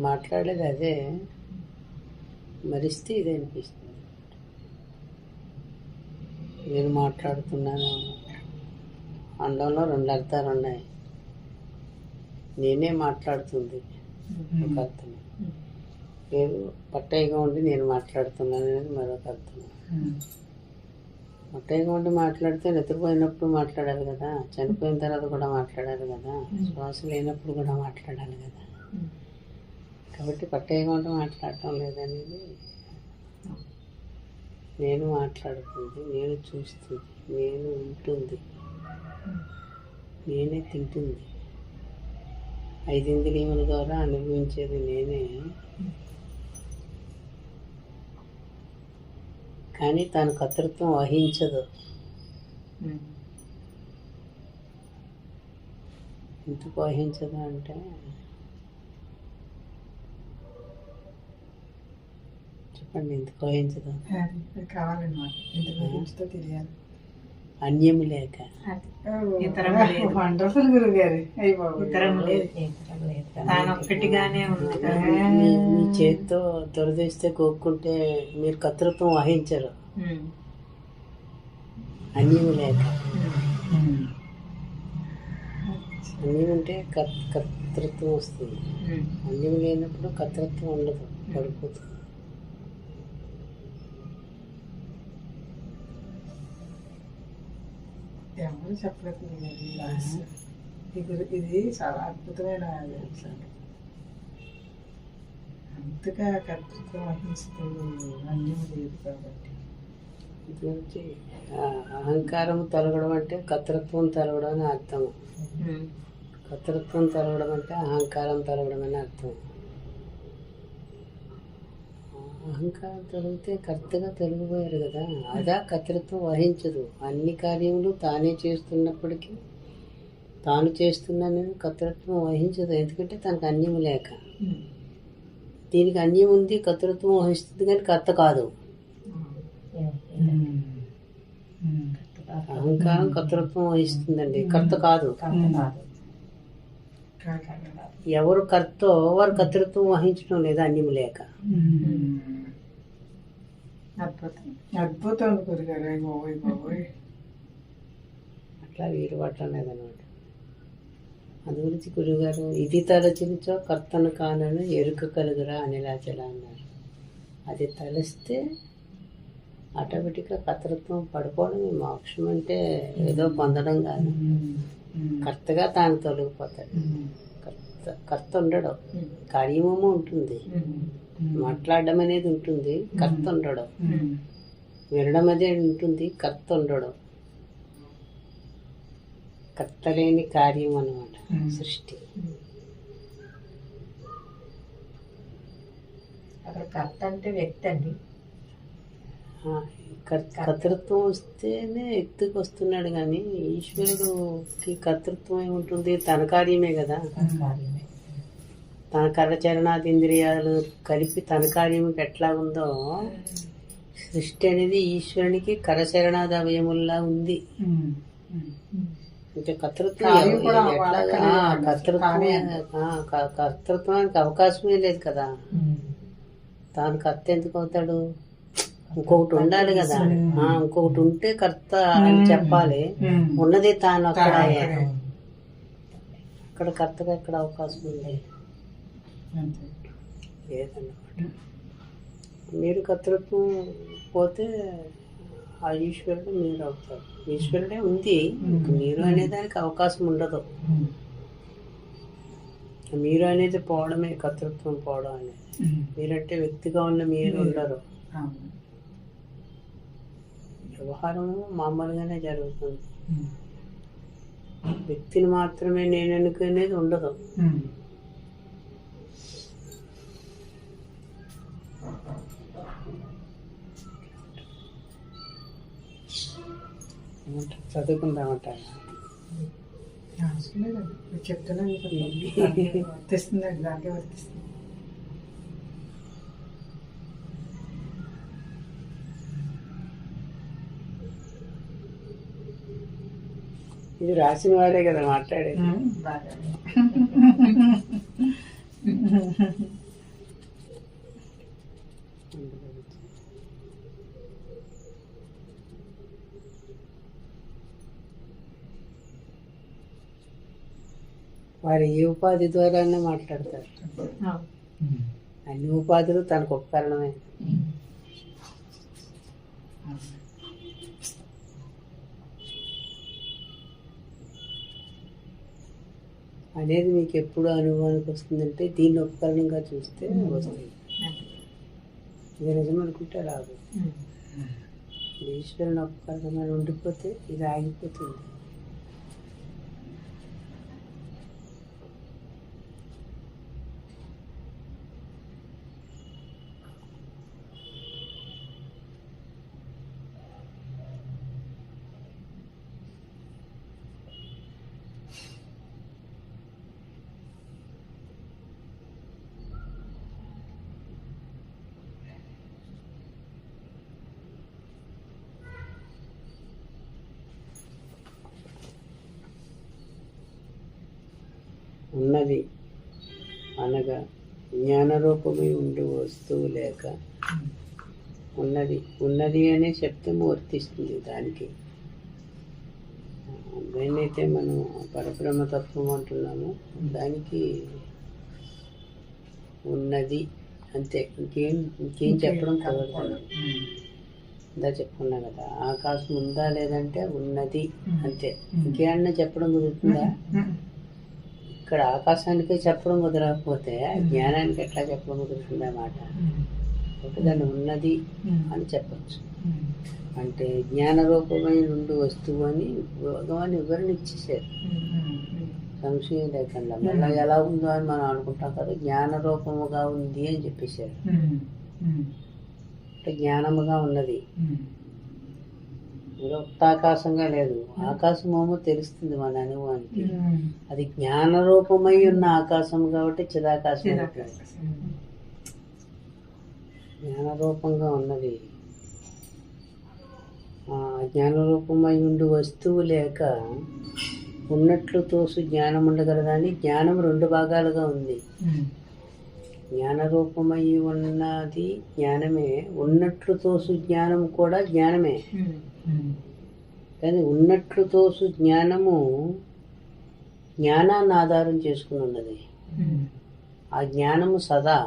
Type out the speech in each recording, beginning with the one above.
మాట్లాడేది అదే, మరిస్తే ఇది అనిపిస్తుంది. నేను మాట్లాడుతున్నాను అండంలో 2 అర్థాలు ఉన్నాయి. నేనే మాట్లాడుతుంది ఒక అర్థం, లేదు పట్టయిగా ఉండి నేను మాట్లాడుతున్నాను అనేది మరొక అర్థం. పట్టయిగా ఉండి మాట్లాడితే నిద్రపోయినప్పుడు మాట్లాడాలి కదా, చనిపోయిన తర్వాత కూడా మాట్లాడాలి కదా, శ్వాస లేనప్పుడు కూడా మాట్లాడాలి కదా. కాబట్టి పట్టయిగా ఉండి మాట్లాడటం లేదనేది నేను మాట్లాడుతుంది, నేను చూస్తుంది, నేను ఉంటుంది, నేనే తింటుంది. 5 ఇంద్రియముల ద్వారా అనుభవించేది నేనే. కానీ తన కర్తృత్వం వహించదు. ఎందుకు వహించదు అంటే, చెప్పండి ఎందుకు వహించదు? కావాలన్నమాట, ఎందుకు వహించదో తెలియాలి. అన్యము లేక. వండర్ఫుల్ గురువు గారు. మీ చేతితో దొరదేస్తే కోక్కుంటే మీరు కర్తృత్వం వహించరు. అన్యము లేక. అన్యం ఉంటే కర్తృత్వం వస్తుంది, అన్యం లేనప్పుడు కర్తృత్వం ఉండదు, పడిపోతుంది. ఎవరు చెప్పలేదు. ఇది చాలా అద్భుతమైన అంతగా కర్తృత్వం వహిస్తుంది, అన్యం లేదు కాబట్టి. ఇది అహంకారం తొలగడం అంటే కర్తృత్వం తొలగడం అని అర్థం. కర్తృత్వం తొలగడం అంటే అహంకారం తొలగడం అని అర్థం. అహంకారం తొలగితే కర్తగా తొలగిపోయారు కదా, అదా కర్తృత్వం వహించదు. అన్ని కార్యములు తానే చేస్తున్నప్పటికీ తాను చేస్తున్నానని కర్తృత్వం వహించదు, ఎందుకంటే తనకు అన్యం లేక. దీనికి అన్యం ఉంది, కర్తృత్వం వహిస్తుంది, కానీ కర్త కాదు. అహంకారం కర్తృత్వం వహిస్తుందండి, కర్త కాదు. ఎవరు కర్తో వారు కర్తృత్వం వహించడం లేదా అన్యం లేక. అద్భుతం గురుగారు. అట్లా వీరు పట్టడం లేదనమాట. అందు గురించి గురుగారు ఇది తలచించో కర్తను కానని ఎరుక కలుగురా అనిలాచల అన్నారు. అది తలిస్తే ఆటోమేటిక్గా కర్తృత్వం పడిపోవడం. మోక్షం అంటే ఏదో పొందడం కాదు, కర్తగా తాను తొలగిపోతాడు. కర్త ఉండడం, కార్యమేమో ఉంటుంది, మాట్లాడడం అనేది ఉంటుంది, కర్త ఉండడం. వినడం అనేది ఉంటుంది, కర్త ఉండడం. కర్త లేని కార్యం అన్నమాట సృష్టి. అక్కడ కర్త అంటే వ్యక్తి అండి. కర్తృత్వం వస్తేనే వ్యక్తికి వస్తున్నాడు, కానీ ఈశ్వరుడికి కర్తృత్వం ఏముంటుంది? తన కార్యమే కదా. తన కరచరణాది ఇంద్రియాలు కలిపి తన కార్యముకి ఎట్లా ఉందో, సృష్టి అనేది ఈశ్వరునికి కరచరణాది అవయముల్లా ఉంది. అంటే కర్తృత్వానికి అవకాశమే లేదు కదా. తాను కర్త ఎందుకు అవుతాడు? ఇంకొకటి ఉండాలి కదా, ఇంకొకటి ఉంటే కర్త అని చెప్పాలి. ఉన్నది తాను అక్కడ, అక్కడ కర్తగా ఎక్కడ అవకాశం ఉంది? లేదన్నమాట. మీరు కర్తృత్వం పోతే ఆ ఈశ్వరుడు మీరు అవుతారు. ఈశ్వరుడే ఉంది, మీరు అనేదానికి అవకాశం ఉండదు. మీరు అనేది పోవడమే కర్తృత్వం పోవడం అనేది. మీరంటే వ్యక్తిగా ఉన్న మీరు ఉండరు. వ్యవహారం మామూలుగానే జరుగుతుంది. వ్యక్తిని మాత్రమే నేను అనుకునేది ఉండదు. చదువుకుందామంటారు. చెప్తున్నా వర్తిస్తుందండి, దానికే వర్తిస్తుంది. ఇది రాసిన వారే కదా మాట్లాడేది. వారు ఏ ఉపాధి ద్వారా మాట్లాడతారు. అన్ని ఉపాధులు తనకు ఉపకరణమే. అనేది మీకు ఎప్పుడు అనుభవానికి వస్తుందంటే దీన్ని ఉపకరణంగా చూస్తే వస్తుంది. ఇది నిజం అనుకుంటే రాదు. ఈశ్వరుని ఉపకరణంగా ఉండిపోతే ఇది ఆగిపోతుంది. ఉన్నది అనగా జ్ఞానరూపమై ఉండే వస్తువు లేక ఉన్నది ఉన్నది అనే శబ్దము వర్తిస్తుంది దానికి. దేన్నైతే మనం పరబ్రహ్మతత్వం అంటున్నామో దానికి ఉన్నది అంతే. ఇంకేం చెప్పడం కుదరదు. ఇందా చెప్పుకున్నా కదా, ఆకాశం ఉందా లేదంటే ఉన్నది అంతే. ఇంకేమన్నా చెప్పడం కుదురుతుందా? ఇక్కడ ఆకాశానికే చెప్పడం కుదరకపోతే జ్ఞానానికి ఎట్లా చెప్పడం కుదురుతుంది అన్నమాట. ఒకటి దాన్ని ఉన్నది అని చెప్పచ్చు. అంటే జ్ఞానరూపమై నుండి వస్తువు అని భగవాన్ వివరణ ఇచ్చేసారు, సంశయం లేకుండా. మళ్ళీ ఎలా ఉందో అని మనం అనుకుంటాం కదా, జ్ఞానరూపముగా ఉంది అని చెప్పేశారు. అంటే జ్ఞానముగా ఉన్నది, ఆకాశంగా లేదు. ఆకాశమేమో తెలుస్తుంది మన అనుభవానికి. అది జ్ఞానరూపమై ఉన్న ఆకాశం కాబట్టి చిదాకాశం. జ్ఞానరూపంగా ఉన్నది. జ్ఞానరూపమై ఉండి వస్తువు లేక ఉన్నట్లు తోసు జ్ఞానం ఉండగలదని. జ్ఞానం రెండు భాగాలుగా ఉంది. జ్ఞానరూపమై ఉన్నది జ్ఞానమే, ఉన్నట్లు తోసు జ్ఞానం కూడా జ్ఞానమే. కానీ ఉన్నట్లు తోసు జ్ఞానము జ్ఞానాన్ని ఆధారం చేసుకుని ఉన్నది. ఆ జ్ఞానము సదా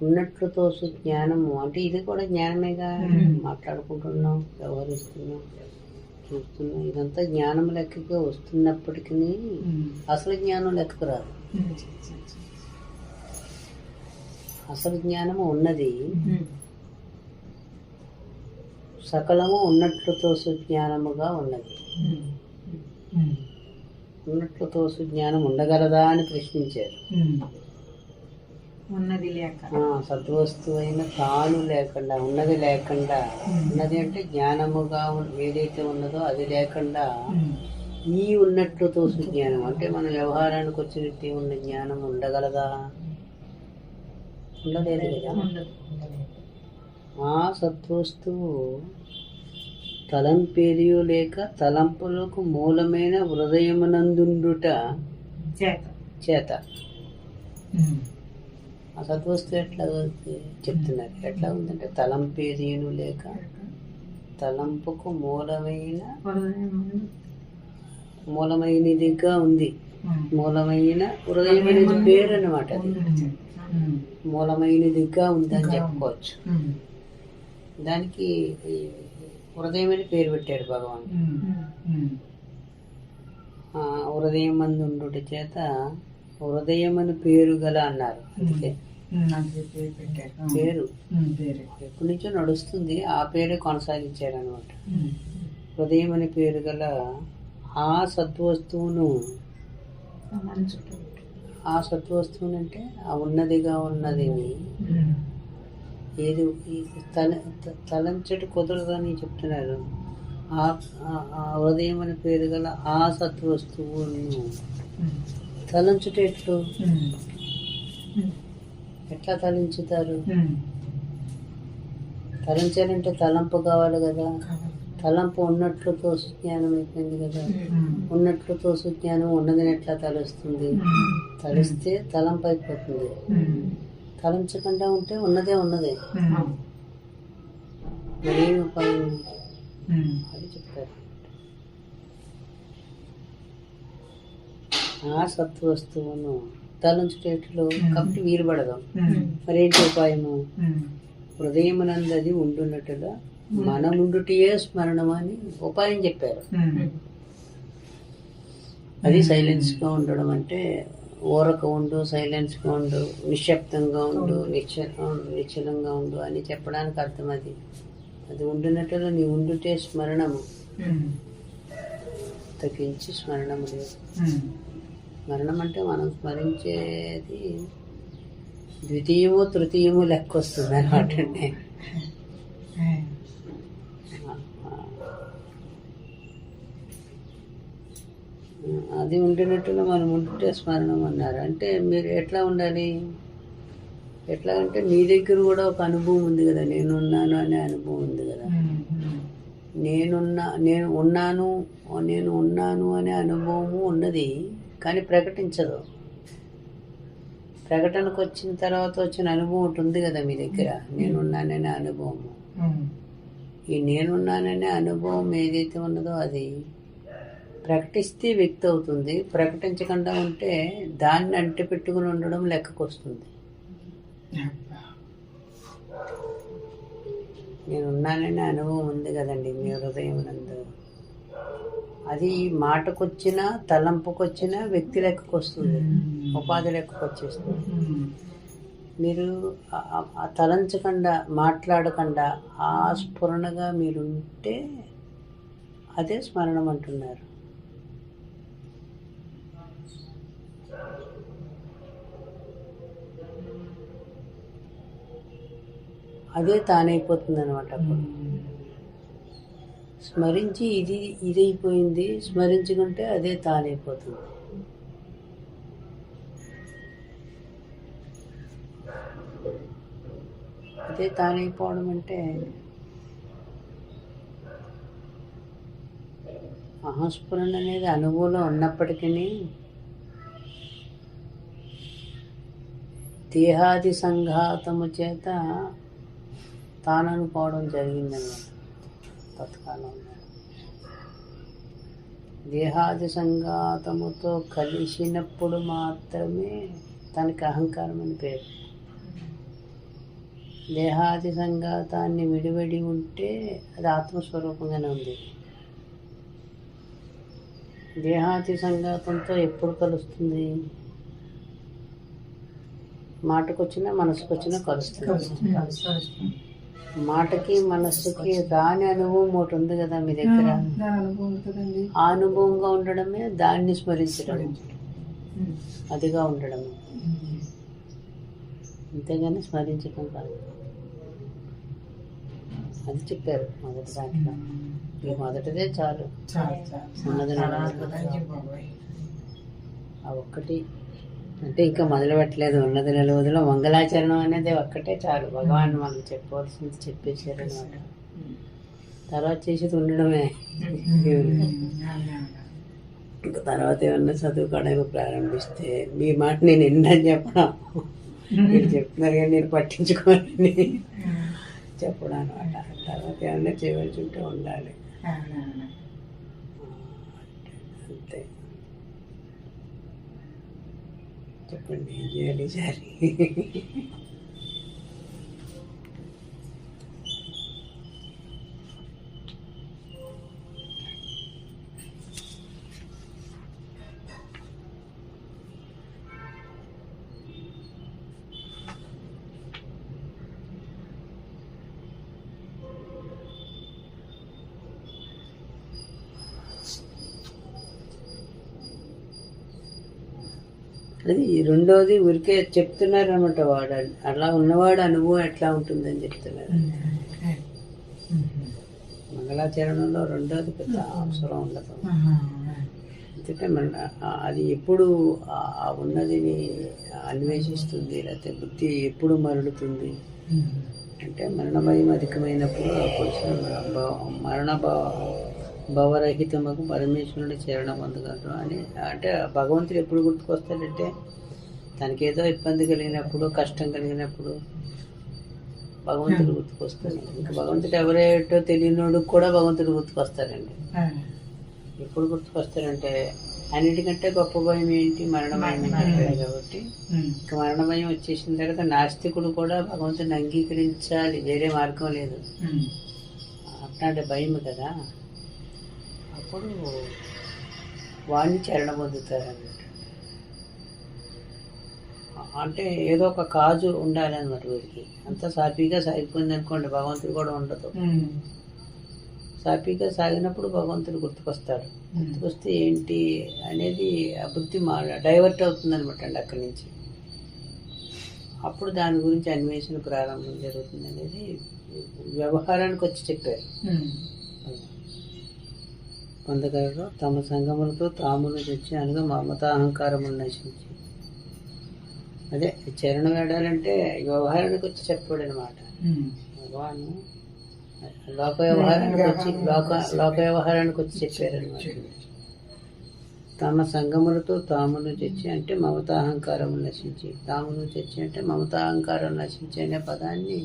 ఉన్నట్లు తోసు జ్ఞానము అంటే ఇది కూడా జ్ఞానమేగా. మాట్లాడుకుంటున్నాం, వ్యవహరిస్తున్నాం, చూస్తున్నాం, ఇదంతా జ్ఞానం లెక్కగా వస్తున్నప్పటికీ అసలు జ్ఞానం లెక్కకు రాదు. అసలు జ్ఞానము ఉన్నది, సకలము ఉన్నట్లు తోసు జ్ఞానముగా ఉన్నది. ఉన్నట్లు తోసు జ్ఞానం ఉండగలదా అని ప్రశ్నించారు. ఉన్నది లేక సద్వస్తువు అయిన తాను లేకుండా, ఉన్నది లేకుండా, ఉన్నది అంటే జ్ఞానముగా ఏదైతే ఉన్నదో అది లేకుండా ఈ ఉన్నట్లు తోసు జ్ఞానం అంటే మన వ్యవహారానికి వచ్చినట్టు ఉన్న జ్ఞానం ఉండగలదా? ఉండలేదు కదా. ఆ సద్వస్తువు తలంపేదియో లేక తలంపులకు మూలమైన హృదయమునందుండుట చేత. ఆ సద్వస్తువు ఎట్లా చెప్తున్నారు, ఎట్లా ఉందంటే తలంపేదియను లేక తలంపుకు మూలమైనదిగా ఉంది. మూలమైన హృదయం అనేది పేరు అన్నమాట. అది మూలమైనదిగా ఉందని చెప్పుకోవచ్చు. దానికి హృదయం అని పేరు పెట్టాడు భగవాన్. హృదయం మంది ఉండుట చేత హృదయం అని పేరు గల అన్నారు. అందుకే పేరు ఎప్పటి నుంచో నడుస్తుంది, ఆ పేరే కొనసాగించారు అనమాట. హృదయం అని పేరు గల ఆ సద్వస్తువును, ఆ సత్వస్తువుని అంటే ఆ ఉన్నదిగా ఉన్నదిని ఏది తలంచటి కుదరదని చెప్తున్నారు. ఆ హృదయం అని పేరు గల ఆ సత్వస్తువును తలంచుటెట్లు, ఎట్లా తలంచుతారు? తలంచాలంటే తలంపు కావాలి కదా. తలంపు ఉన్నట్లు తోసు జ్ఞానం అయిపోయింది కదా. ఉన్నట్లు తోసు జ్ఞానం ఉన్నదని ఎట్లా తలుస్తుంది? తలిస్తే తలంపు అయిపోతుంది. తలంచకుండా ఉంటే ఉన్నదే ఉన్నదే. మరేమి ఉపాయం అది చెప్తారు. ఆ సత్తు వస్తువును తలంచుటేట్లో కాబట్టి వీలు పడదాం. మరేంటి ఉపాయము? హృదయమునందది ఉండున్నట్టుగా మనముండుటియే స్మరణం అని ఉపాయం చెప్పారు. అది సైలెన్స్గా ఉండడం అంటే ఊరక ఉండు, సైలెన్స్గా ఉండు, నిశ్శబ్దంగా ఉండు, నిశ్చలంగా ఉండు అని చెప్పడానికి అర్థం. అది ఉండున్నట్టుగా నీ ఉండుటే స్మరణము, తగ్గించి స్మరణము లేదు. స్మరణం అంటే మనం స్మరించేది ద్వితీయము తృతీయము లెక్క వస్తుంది అనమాట. అంటే అది ఉండినట్టుగా మనం ఉంటే స్మరణం అన్నారు. అంటే మీరు ఎట్లా ఉండాలి? ఎట్లా అంటే మీ దగ్గర కూడా ఒక అనుభవం ఉంది కదా, నేనున్నాను అనే అనుభవం ఉంది కదా. నేను ఉన్నాను అనే అనుభవము ఉన్నది, కానీ ప్రకటించదు. ప్రకటనకు వచ్చిన తర్వాత వచ్చిన అనుభవం ఒకటి ఉంది కదా మీ దగ్గర, నేనున్నాననే అనుభవము. ఈ నేనున్నాననే అనుభవం ఏదైతే ఉన్నదో అది ప్రకటిస్తే వ్యక్తి అవుతుంది. ప్రకటించకుండా ఉంటే దాన్ని అంటి పెట్టుకుని ఉండడం లెక్కకు వస్తుంది. నేనున్నాననే అనుభవం ఉంది కదండి మీ హృదయం నందు. అది మాటకొచ్చినా తలంపుకొచ్చినా వ్యక్తి లెక్కకు వస్తుంది, ఉపాధి లెక్కకు వచ్చేస్తుంది. మీరు తలంచకుండా మాట్లాడకుండా ఆ స్ఫురణగా మీరుంటే అదే స్మరణం అంటున్నారు. అదే తానైపోతుంది అనమాట. అప్పుడు స్మరించి ఇదైపోయింది, స్మరించుకుంటే అదే తానైపోతుంది. అదే తానైపోవడం అంటే అహంస్ఫురణ అనేది అనుభవంలో ఉన్నప్పటికీ దేహాది సంఘాతము చేత తాను అనుకోవడం జరిగిందన్నమాట. తత్కాలంలో దేహాది సంఘాతముతో కలిసినప్పుడు మాత్రమే తనకి అహంకారం అని పేరు. దేహాది సంఘాతాన్ని విడివడి ఉంటే అది ఆత్మస్వరూపంగానే ఉంది. దేహాది సంఘాతంతో ఎప్పుడు కలుస్తుంది? మాటకొచ్చినా మనసుకొచ్చినా కలుస్తుంది. మాటకి మనస్సుకి రాని అనుభవం ఒకటి ఉంది కదా మీ దగ్గర. ఆ అనుభవంగా ఉండడమే దాన్ని స్మరించడం, అదిగా ఉండడమే. అంతేగాని స్మరించడం కాదు. అది చెప్పారు మొదటి దాంట్లో. ఈ మొదటిదే చాలు. ఉన్నది ఆ ఒక్కటి అంటే ఇంకా మొదలు పెట్టలేదు. ఉన్నది నిలవదులో మంగళాచరణం అనేది ఒక్కటే చాలు. భగవాన్ మనం చెప్పవలసింది చెప్పేశారు అనమాట. తర్వాత చేసేది ఉండడమే. ఇంకా తర్వాత ఏమన్నా చదువుకోవడానికి ప్రారంభిస్తే మీ మాట నేను ఎన్నని చెప్పడం, మీరు చెప్తున్నారు కానీ నేను పట్టించుకోవాలని చెప్పడం అనమాట. తర్వాత ఏమన్నా చేయవలసి ఉంటే ఉండాలి అంతే. చెప్పండి ఏం చేయాలి సరే. అది రెండోది ఊరికే చెప్తున్నారు అనమాట. వాడు అలా ఉన్నవాడు అనుభవం ఎట్లా ఉంటుందని చెప్తున్నారు. మంగళాచరణంలో రెండోది పెద్ద అవసరం ఉండదు. ఎందుకంటే అది ఎప్పుడు ఉన్నదిని అన్వేషిస్తుంది, లేకపోతే బుద్ధి ఎప్పుడు మరలుతుంది అంటే మరణభయం అధికమైనప్పుడు మరణ భవరహితమకు పరమేశ్వరుడు చేరణ పొందగలరు అని. అంటే భగవంతుడు ఎప్పుడు గుర్తుకొస్తాడంటే తనకేదో ఇబ్బంది కలిగినప్పుడు, కష్టం కలిగినప్పుడు భగవంతుడు గుర్తుకొస్తాడు. ఇంకా భగవంతుడు ఎవరేటో తెలియనోడు కూడా భగవంతుడు గుర్తుకొస్తాడండి. ఎప్పుడు గుర్తుకొస్తాడంటే అన్నిటికంటే గొప్ప భయం ఏంటి? మరణ భయం అంటారు కాబట్టి ఇక మరణ భయం వచ్చేసిన తర్వాత నాస్తికుడు కూడా భగవంతుని అంగీకరించాలి, వేరే మార్గం లేదు. అట్లాంటి భయం కదా, అప్పుడు వాడిని చరణ పొందుతారు అన్నమాట. అంటే ఏదో ఒక కాజు ఉండాలన్నమాట వీడికి. అంతా సాఫీగా సాగిపోయింది అనుకోండి, భగవంతుడు కూడా ఉండదు. సాఫీగా సాగినప్పుడు భగవంతుడు గుర్తుకొస్తాడు. గుర్తుకొస్తే ఏంటి అనేది ఆ బుద్ధి డైవర్ట్ అవుతుంది అనమాట అండి అక్కడి నుంచి. అప్పుడు దాని గురించి అన్వేషణ ప్రారంభం జరుగుతుంది అనేది వ్యవహారానికి వచ్చి చెప్పారు. పొందగలరు తమ సంగములతో తామును తెచ్చి అనగా మమతాహంకారములు నశించి. అదే చరణ వేడాలంటే వ్యవహారానికి వచ్చి చెప్పాడు అనమాట భగవాను. లోక వ్యవహారానికి వచ్చి చెప్పారనమాట. తమ సంగములతో తామును తెచ్చి అంటే మమతాహంకారము నశించి, తామును తెచ్చి అంటే మమతాహంకారం నశించి అనే పదాన్ని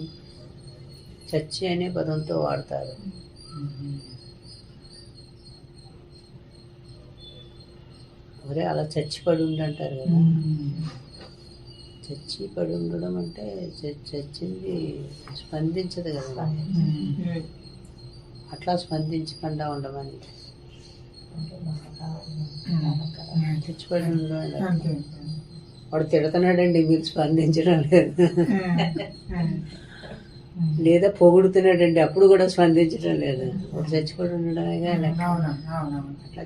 చచ్చి అనే పదంతో వాడతారు. ఒరే అలా చచ్చిపడి ఉండంటారు కదా. చచ్చి పడి ఉండడం అంటే చచ్చింది స్పందించదు కదా, అట్లా స్పందించకుండా ఉండమని. చచ్చిపడి ఉండడం వాడు తిడుతున్నాడండి, మీరు స్పందించడం లేదు. లేదా పొగుడుతున్నాడండి, అప్పుడు కూడా స్పందించడం లేదు. వాడు చచ్చిపడి ఉండడమేగా అట్లా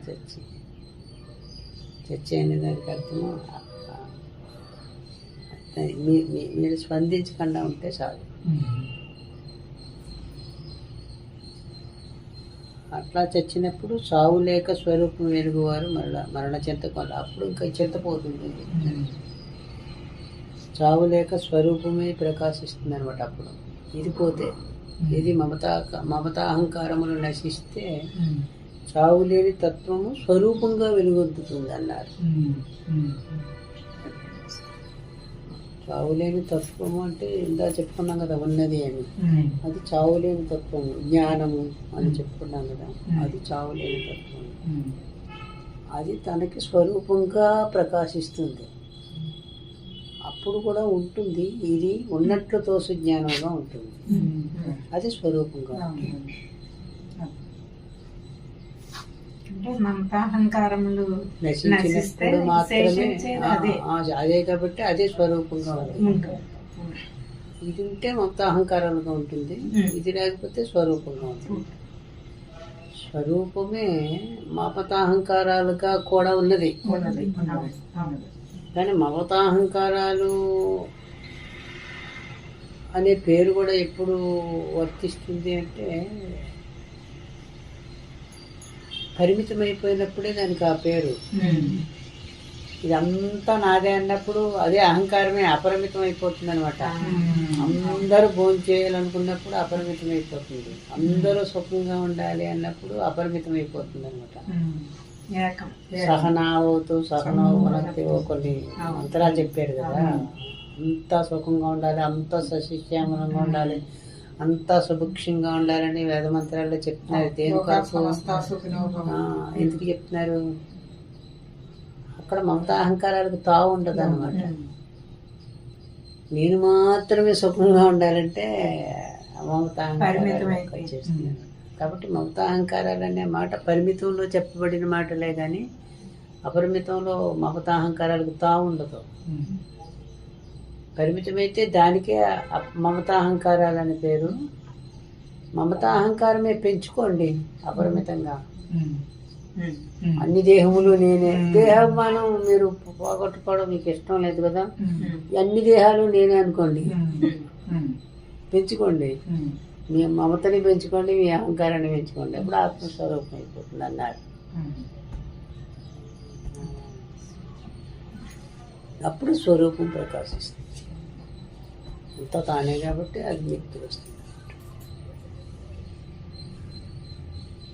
చచ్చి అనే దానికి అర్థము మీరు స్పందించకుండా ఉంటే చాలు. అట్లా చచ్చినప్పుడు సావు లేక స్వరూపం వెలుగువారు మరణ చింతకొండ. అప్పుడు ఇంకా చింతపోతుంది. చావు లేక స్వరూపమే ప్రకాశిస్తుంది అనమాట. అప్పుడు ఇది పోతే, ఇది మమతాహంకారములు నశిస్తే చావు లేని తత్వము స్వరూపంగా వెలుగొందుతుంది అన్నారు. చావులేని తత్వము అంటే ఇందా చెప్పుకున్నాం కదా, ఉన్నది అని. అది చావులేని తత్వము. జ్ఞానము అని చెప్పుకున్నాం కదా, అది చావులేని తత్వము. అది తనకి స్వరూపంగా ప్రకాశిస్తుంది. అప్పుడు కూడా ఉంటుంది, ఇది ఉన్నట్లు తోసు జ్ఞానంగా ఉంటుంది. అది స్వరూపంగా ఉంటుంది. మమతాహంకారములు నశించినప్పుడు మాత్రమే అదే కాబట్టి అదే స్వరూపంగా ఉంటుంది. ఇది ఉంటే మమతాహంకారాలుగా ఉంటుంది, ఇది లేకపోతే స్వరూపంగా ఉంటుంది. స్వరూపమే మమతాహంకారాలుగా కూడా ఉన్నది. కానీ మమతాహంకారాలు అనే పేరు కూడా ఎప్పుడు వర్తిస్తుంది అంటే పరిమితమైపోయినప్పుడే దానికి ఆ పేరు. ఇదంతా నాదే అన్నప్పుడు అదే అహంకారమే అపరిమితం అయిపోతుంది అనమాట. అందరూ భోజనం చేయాలనుకున్నప్పుడు అపరిమితం అయిపోతుంది. అందరూ సుఖంగా ఉండాలి అన్నప్పుడు అపరిమితం అయిపోతుంది అనమాట. సహనావతు సహనో కొన్ని మంత్రాలు చెప్పారు కదా. అంతా సుఖంగా ఉండాలి, అంతా సశిశ్యామలంగా ఉండాలి, అంతా సుభిక్షంగా ఉండాలని వేద మంత్రాల్లో చెప్తున్నారు. దేనికోసం, ఎందుకు చెప్తున్నారు? అక్కడ మమతాహంకారాలకు తావు ఉండదు అనమాట. నేను మాత్రమే సుఖంగా ఉండాలంటే మమతాహంకారాలు వచ్చేస్తున్నాను. కాబట్టి మమతాహంకారాలు అనే మాట పరిమితంలో చెప్పబడిన మాటలే కానీ అపరిమితంలో మమతాహంకారాలకు తావు ఉండదు. పరిమితమైతే దానికే మమతాహంకారాలు అని పేరు. మమతాహంకారమే పెంచుకోండి అపరిమితంగా. అన్ని దేహములు నేనే. దేహమానం మీరు పోగొట్టుకోవడం మీకు ఇష్టం లేదు కదా, అన్ని దేహాలు నేనే అనుకోండి, పెంచుకోండి. మీ మమతని పెంచుకోండి, మీ అహంకారాన్ని పెంచుకోండి, అప్పుడు ఆత్మస్వరూపం అయిపోతుంది అన్నారు. అప్పుడు స్వరూపం ప్రకాశిస్తుంది. అంతా తానే కాబట్టి అది మీకు వస్తుంది.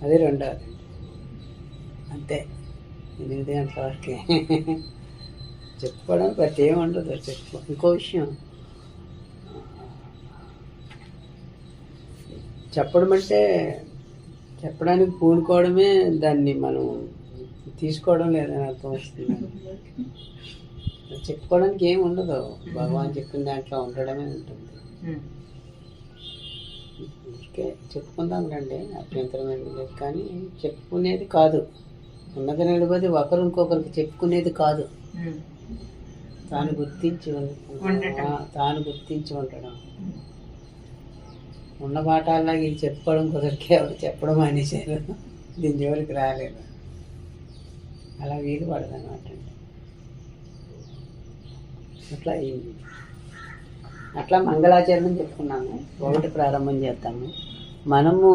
అది రెండవది. అంతే, 8 గంటల వరకే చెప్పుకోవడం ప్రతి ఏముండదు. ఇంకో విషయం, చెప్పడం అంటే చెప్పడానికి పూనుకోవడమే దాన్ని మనం తీసుకోవడం లేదని అర్థం వస్తుంది. చెప్పుకోవడానికి ఏమి ఉండదు, భగవాన్ చెప్పిన దాంట్లో ఉండడమే ఉంటుంది. ఊరికే చెప్పుకుందాం రండి, అభ్యంతరం ఏమి లేదు. కానీ చెప్పుకునేది కాదు, ఉన్నది నిలబడి ఒకరు ఇంకొకరికి చెప్పుకునేది కాదు. తాను గుర్తించి ఉండడం. ఉన్న పాఠాల్లో ఇది చెప్పుకోవడం కుదరికి ఎవరు చెప్పడం అనేసారు, దీని జోలికి రాలేదు. అలా వీలు పడదు అన్నమాట. అట్లా అయింది. అట్లా మంగళాచరణం చెప్పుకున్నాము. ఒకటి ప్రారంభం చేస్తాము మనము.